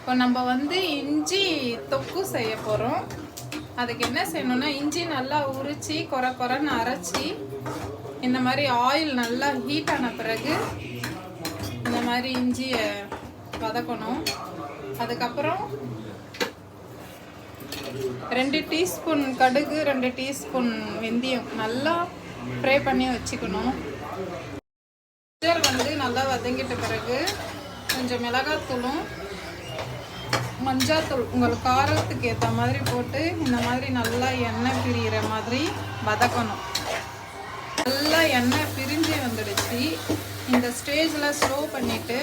இப்போ நம்ம வந்து இஞ்சி தொக்கு செய்ய போகிறோம். அதுக்கு என்ன செய்யணும்னா, இஞ்சி நல்லா உரித்து கொரன்னு அரைச்சி இந்த மாதிரி ஆயில் நல்லா ஹீட் ஆன பிறகு இந்த மாதிரி இஞ்சியை வதக்கணும். அதுக்கப்புறம் 2 டீஸ்பூன் கடுகு, 2 டீஸ்பூன் வெந்தயம் நல்லா ஃப்ரை பண்ணி வச்சுக்கணும். வந்து நல்லா வதங்கிட்ட பிறகு கொஞ்சம் மிளகாத்தூளும் மஞ்சாத்தூள் உங்களுக்கு காரத்துக்கு ஏற்ற மாதிரி போட்டு இந்த மாதிரி நல்லா எண்ணெய் பிரிகிற மாதிரி வதக்கணும். நல்லா எண்ணெய் பிரிஞ்சு வந்துடுச்சு. இந்த ஸ்டேஜில் ஸ்லோ பண்ணிவிட்டு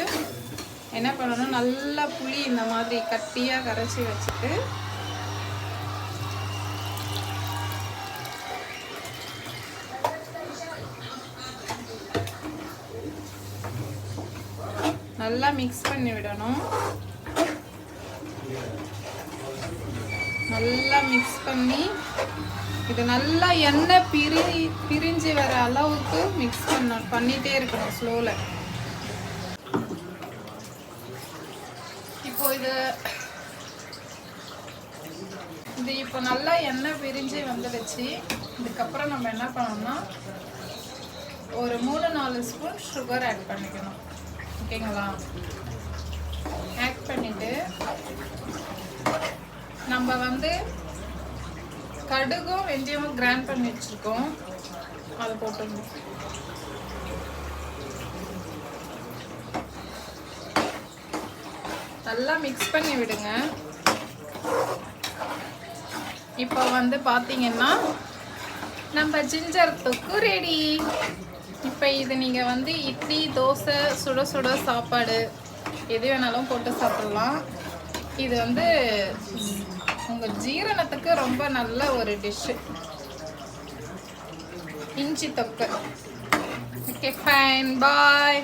என்ன பண்ணணும், நல்லா புளி இந்த மாதிரி கட்டியாக கரைச்சி வச்சுட்டு நல்லா மிக்ஸ் பண்ணி விடணும். நல்லா மிக்ஸ் பண்ணி இது நல்லா எண்ணெய் பிரிஞ்சு வர அளவுக்கு மிக்ஸ் பண்ணிட்டே இருக்கணும் ஸ்லோவில். இப்போ இது இப்போ நல்லா எண்ணெய் பிரிஞ்சு வந்துடுச்சு. இதுக்கப்புறம் நம்ம என்ன பண்ணோம்னா ஒரு 3-4 ஸ்பூன் சுகர் ஆட் பண்ணிக்கணும். ஓகேங்களா? ஆட் பண்ணிட்டு நம்ம வந்து கடுகும் வெந்தயமும் கிரைண்ட் பண்ணி வச்சுருக்கோம், அதை போட்டுருந்தோம். நல்லா மிக்ஸ் பண்ணி விடுங்க. இப்போ வந்து பார்த்தீங்கன்னா நம்ம ஜிஞ்சர் தொக்கு ரெடி. இப்போ இது நீங்கள் வந்து இட்லி, தோசை, சுட சாப்பாடு எது வேணாலும் போட்டு சாப்பிடலாம். இது வந்து உங்கள் ஜீரணத்துக்கு ரொம்ப நல்ல ஒரு டிஷ்ஷு, இஞ்சி தொக்கு. ஓகே, ஃபைன், பாய்.